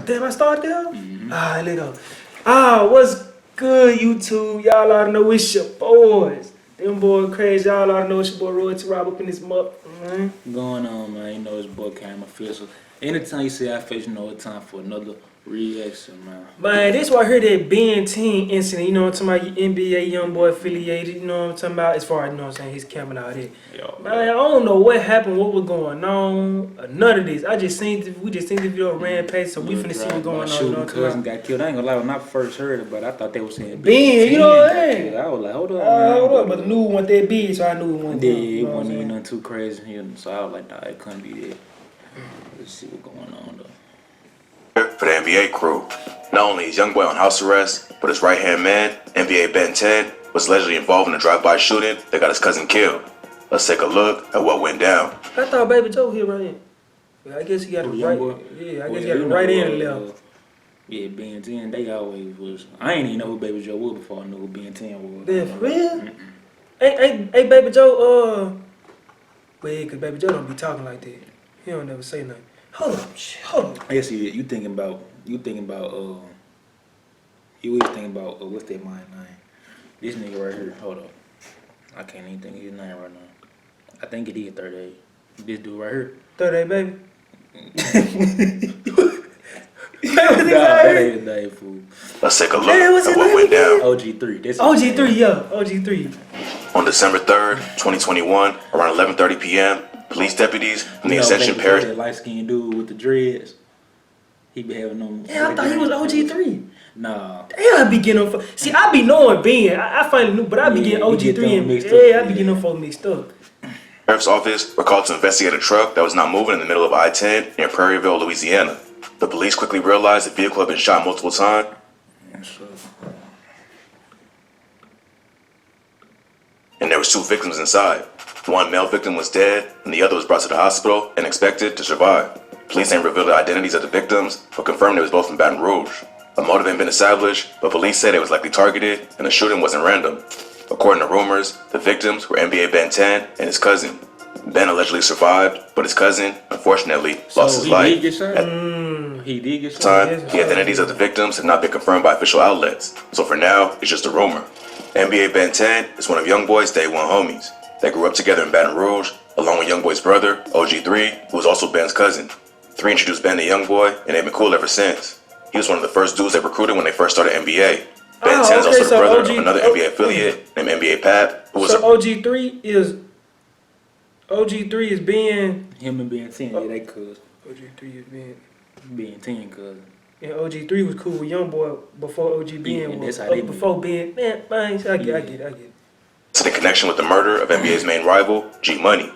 Damn, I started there? Alright, let go. What's good, YouTube? Y'all ought to know it's your boys. Them boy crazy, y'all ought to know it's your boy Royalty Rob up in this mug, man. Going on, man. You know it's boy Cam Official. Anytime you see our face, you know it's time for another reaction, man. Man, this why I heard that Ben 10 incident, you know what I'm talking about, NBA young boy affiliated, you know what I'm talking about, as far as, you know what I'm saying, his camera out there. Yo, Man, I don't know what happened, what was going on, none of this. We just seen the video ran past, so we finna see what's going on, you know what I'm talking cousin about. got killed. I ain't gonna lie, when I first heard it, but I thought they were saying Ben, you know what I'm saying? I was like, hold on. Hold up, but the news wasn't that big, so I knew it wasn't. Yeah, you it know what I'm wasn't even saying? nothing too crazy here, so I was like, nah, it couldn't be it. Let's see what's going on, though. For the NBA crew. Not only is Youngboy on house arrest, but his right-hand man, NBA Ben 10, was allegedly involved in a drive-by shooting that got his cousin killed. Let's take a look at what went down. I thought Baby Joe here right in. Yeah, I guess he got the right. Youngboy? Yeah, I guess he got the right and the left. Yeah, Ben 10, they always was. I ain't even know who Baby Joe was before I knew who Ben 10 was. Yeah, for real? Hey, Baby Joe, wait, cause Baby Joe don't be talking like that. He don't never say nothing. Hold up. I guess you thinking about, you always thinking about, what's that man name? This nigga right here, hold up. I can't even think of his name right now. I think it is 38. This dude right here. 38, baby. That ain't his name, fool. Let's take a look Man, what's at his what name went again? down. OG3. That's his OG3, name. yeah, OG3. On December 3rd, 2021, around 11:30 p.m., police deputies from the Ascension Parish... That light-skinned dude with the dreads. He be having them. Yeah, I thought he was OG3. Nah. Damn, I be getting them. See, I be knowing Ben. I finally knew, but I be getting you get OG3 them and mixed up, I be yeah. getting them folks mixed up. Sheriff's office were called to investigate a truck that was not moving in the middle of I-10 near Prairieville, Louisiana. The police quickly realized the vehicle had been shot multiple times, and there was 2 victims inside. One male victim was dead, and the other was brought to the hospital and expected to survive. Police ain't revealed the identities of the victims, but confirmed they was both from Baton Rouge. A motive ain't been established, but police said it was likely targeted, and the shooting wasn't random. According to rumors, the victims were NBA Ben 10 and his cousin. Ben allegedly survived, but his cousin, unfortunately, lost his life. Did get shot? He did get At shot? the time, the identities of the victims have not been confirmed by official outlets, so for now, it's just a rumor. NBA Ben 10 is one of Youngboy's day one homies. They grew up together in Baton Rouge, along with Youngboy's brother, OG3, who was also Ben's cousin. 3 introduced Ben to Youngboy, and they've been cool ever since. He was one of the first dudes they recruited when they first started NBA. Ben 10 is also the brother of another NBA affiliate named NBA Pap, who was So OG3 is being Him and Ben 10, yeah, they could. OG3 is being. Ben 10 cousin. And OG3 was cool with Youngboy before OG Yeah, Ben and was. that's how they Before Ben, man, I get it. in connection with the murder of NBA's main rival, G Money.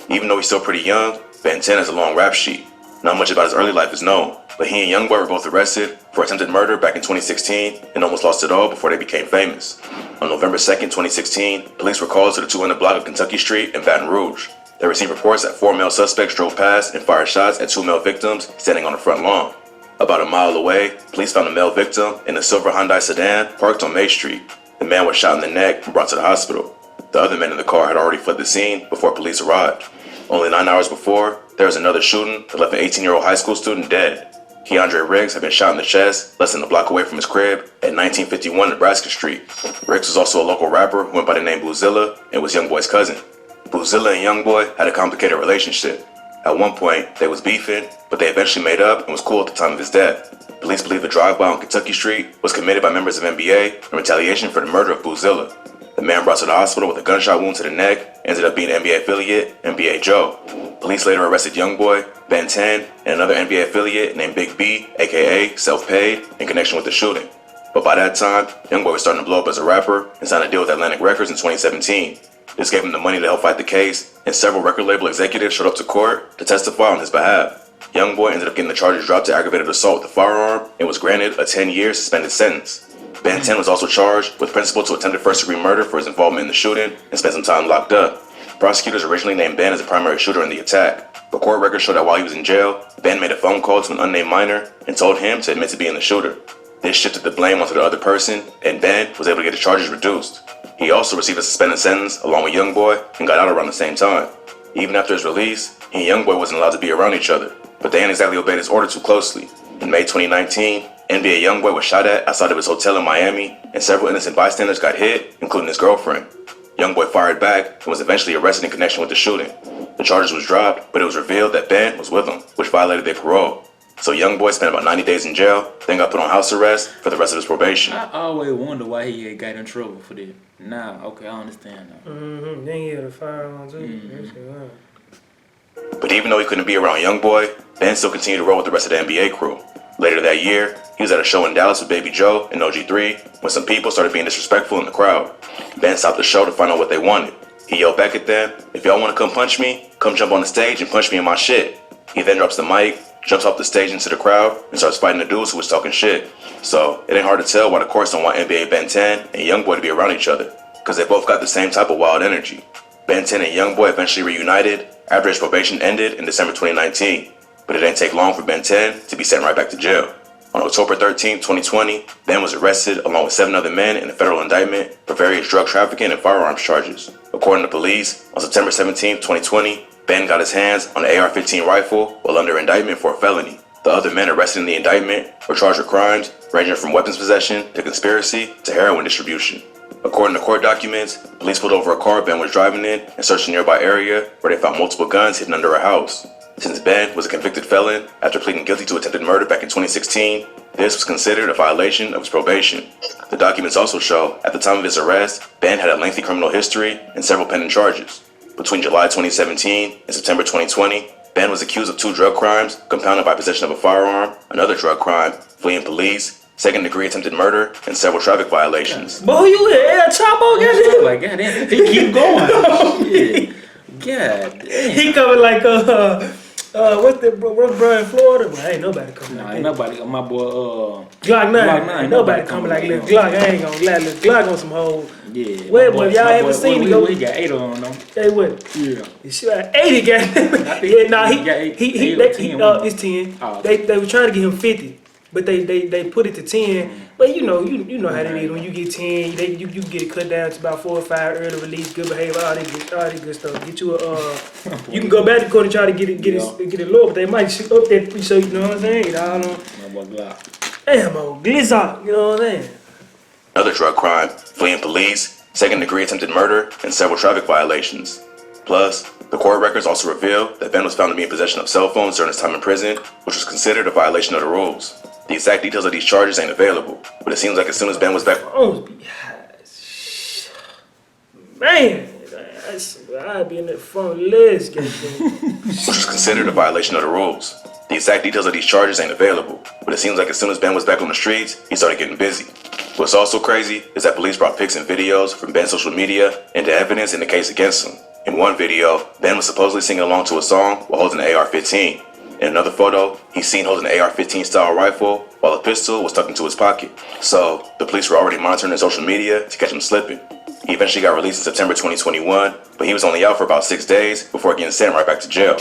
Even though he's still pretty young, Ben 10 has a long rap sheet. Not much about his early life is known, but he and Youngboy were both arrested for attempted murder back in 2016 and almost lost it all before they became famous. On November 2nd, 2016, police were called to the 200 block of Kentucky Street in Baton Rouge. They received reports that 4 male suspects drove past and fired shots at 2 male victims standing on the front lawn. About a mile away, police found a male victim in a silver Hyundai sedan parked on May Street. The man was shot in the neck and brought to the hospital. The other men in the car had already fled the scene before police arrived. Only 9 hours before, there was another shooting that left an 18-year-old high school student dead. Keandre Riggs had been shot in the chest less than a block away from his crib at 1951 Nebraska Street. Riggs was also a local rapper who went by the name Boozilla and was Youngboy's cousin. Boozilla and Youngboy had a complicated relationship. At one point, they was beefing, but they eventually made up and was cool at the time of his death. Police believe the drive-by on Kentucky Street was committed by members of NBA in retaliation for the murder of Boozilla. The man brought to the hospital with a gunshot wound to the neck ended up being NBA affiliate NBA Joe. Police later arrested Youngboy, Ben 10, and another NBA affiliate named Big B, aka Self-Paid, in connection with the shooting. But by that time, Youngboy was starting to blow up as a rapper and signed a deal with Atlantic Records in 2017. This gave him the money to help fight the case, and several record label executives showed up to court to testify on his behalf. Youngboy ended up getting the charges dropped to aggravated assault with a firearm and was granted a 10-year suspended sentence. Ben 10 was also charged with principal to attempted first-degree murder for his involvement in the shooting and spent some time locked up. Prosecutors originally named Ben as the primary shooter in the attack, but court records show that while he was in jail, Ben made a phone call to an unnamed minor and told him to admit to being the shooter. This shifted the blame onto the other person, and Ben was able to get his charges reduced. He also received a suspended sentence along with Youngboy and got out around the same time. Even after his release, he and Youngboy wasn't allowed to be around each other, but they ain't exactly obeyed his order too closely. In May 2019, NBA YoungBoy was shot at outside of his hotel in Miami, and several innocent bystanders got hit, including his girlfriend. YoungBoy fired back and was eventually arrested in connection with the shooting. The charges was dropped, but it was revealed that Ben was with him, which violated their parole. So YoungBoy spent about 90 days in jail, then got put on house arrest for the rest of his probation. I always wonder why he had got in trouble for that. Nah, okay, I understand now. Then he had a firearm too. But even though he couldn't be around YoungBoy, Ben still continued to roll with the rest of the NBA crew. Later that year, he was at a show in Dallas with Baby Joe and OG3 when some people started being disrespectful in the crowd. Ben stopped the show to find out what they wanted. He yelled back at them, "If y'all want to come punch me, come jump on the stage and punch me in my shit." He then drops the mic, jumps off the stage into the crowd, and starts fighting the dudes who was talking shit. So it ain't hard to tell why the courts don't want NBA Ben 10 and YoungBoy to be around each other, because they both got the same type of wild energy. Ben 10 and YoungBoy eventually reunited after his probation ended in December 2019, but it didn't take long for Ben 10 to be sent right back to jail. On October 13, 2020, Ben was arrested along with 7 other men in a federal indictment for various drug trafficking and firearms charges. According to police, on September 17, 2020, Ben got his hands on an AR-15 rifle while under indictment for a felony. The other men arrested in the indictment were charged with crimes ranging from weapons possession to conspiracy to heroin distribution. According to court documents, police pulled over a car Ben was driving in and searched a nearby area where they found multiple guns hidden under a house. Since Ben was a convicted felon after pleading guilty to attempted murder back in 2016, this was considered a violation of his probation. The documents also show, at the time of his arrest, Ben had a lengthy criminal history and several pending charges. Between July 2017 and September 2020, Ben was accused of 2 drug crimes, compounded by possession of a firearm, another drug crime, fleeing police, second-degree attempted murder, and several traffic violations. Boy, you in El Chapo, goddamn? Like, goddamn, he keep going. Shit. God damn. He coming like what's the bro in Florida? Well, ain't nobody coming Nah, like ain't that. nobody. My boy, Glock 9. Glock 9, Ain't nobody coming like Lil Glock. I ain't gonna lie, Lil Glock on some whole. yeah. Well, my boy, if y'all my ever boy, seen we, it, go. we got 8 on them. Hey, what? Yeah. He shot 80, goddamn. I think Yeah, nah, he got eight- he eight or 10 on him. it's 10. Oh, They were trying to get him 50, but they put it to 10. But you know how that is. When you get 10, you get it cut down to about 4 or 5 early release, good behavior, all that good stuff. Get you a you can go back to court and try to get it low, but they might shoot up that so you know what I'm saying. You all know. My boy Glock. Damn, old Glizzock, you know what I'm saying. Another drug crime, fleeing police, second-degree attempted murder, and several traffic violations. Plus, the court records also reveal that Ben was found to be in possession of cell phones during his time in prison, which was considered a violation of the rules. The exact details of these charges ain't available, but it seems like as soon as Ben was back, Phones be man, I'd be in that phone list, goddamn. which was considered a violation of the rules. The exact details of these charges ain't available, but it seems like as soon as Ben was back on the streets, he started getting busy. What's also crazy is that police brought pics and videos from Ben's social media into evidence in the case against him. In one video, Ben was supposedly singing along to a song while holding an AR-15. In another photo, he's seen holding an AR-15 style rifle while a pistol was tucked into his pocket. So, the police were already monitoring his social media to catch him slipping. He eventually got released in September 2021, but he was only out for about 6 days before getting sent right back to jail.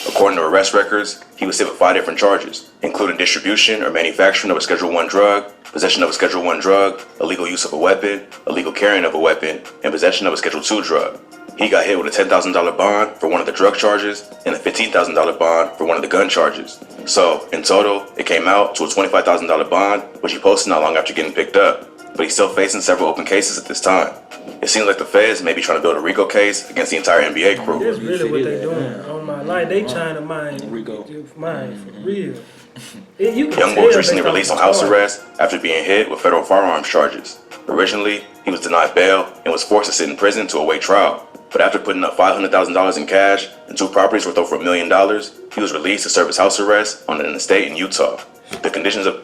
According to arrest records, he was hit with 5 different charges, including distribution or manufacturing of a Schedule I drug, possession of a Schedule I drug, illegal use of a weapon, illegal carrying of a weapon, and possession of a Schedule II drug. He got hit with a $10,000 bond for one of the drug charges and a $15,000 bond for one of the gun charges. So, in total, it came out to a $25,000 bond, which he posted not long after getting picked up. But he's still facing several open cases at this time. It seems like the feds may be trying to build a RICO case against the entire NBA crew. That's really what they doing on my life. They trying to mine Rico. mine for real. You can YoungBoy tell was recently based off released on the house card. arrest after being hit with federal firearms charges. Originally, he was denied bail and was forced to sit in prison to await trial. But after putting up $500,000 in cash and 2 properties worth over $1 million, he was released to serve his house arrest on an estate in Utah. The conditions of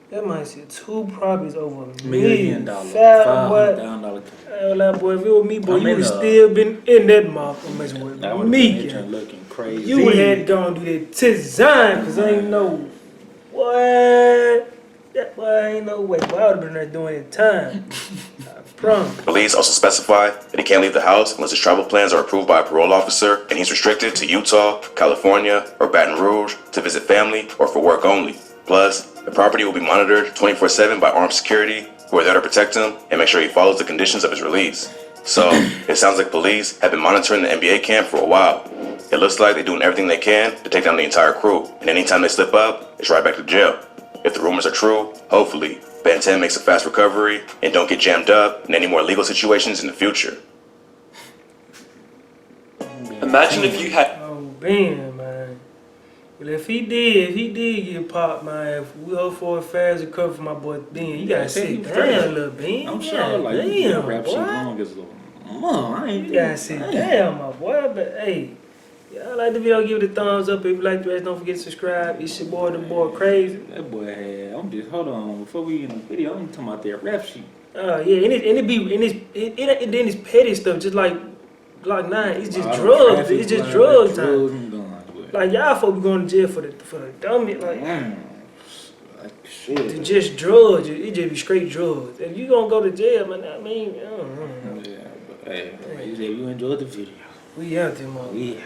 That might say 2 properties over $1 $1 million. Fat boy. $500,000. Hell, that boy, if it was me, boy, I'm you in would the- still been in that motherfucker messing with That would me. have Yeah. been looking crazy. You would have had to go and do that design, cause I ain't know what. That boy ain't no way. Boy, I would have been there doing it time. I promise. police also specify that he can't leave the house unless his travel plans are approved by a parole officer, and he's restricted to Utah, California, or Baton Rouge to visit family or for work only. Plus, the property will be monitored 24/7 by armed security who are there to protect him and make sure he follows the conditions of his release. So, it sounds like police have been monitoring the NBA camp for a while. It looks like they're doing everything they can to take down the entire crew, and anytime they slip up, it's right back to jail. If the rumors are true, hopefully, Ben 10 makes a fast recovery and don't get jammed up in any more legal situations in the future. Imagine if you had. Oh, Ben, man. Well, if he did get popped, man, if we hope for a fast recovery for my boy Ben, you gotta sit down, little Ben. I'm sure, like, damn, rap shit boy. long as a little. I ain't. You gotta sit down, my boy. But hey, y'all like the video, give it a thumbs up. If you like the rest, don't forget to subscribe. It's your boy, the boy Crazy. That boy had. I'm just hold on before we get in the video. I'm talking about that rap sheet. Oh yeah, and then it's petty stuff, just like Glock 9. It's just All the drugs. traffic, It's just like, drugs drugs time. and guns, but- Like y'all folks be going to jail for the dummy. Like Like shit. it's just drugs. It just be straight drugs. If you gonna go to jail, man, I mean, I don't know. Yeah, but hey, you enjoyed the video. We out there, man. Yeah.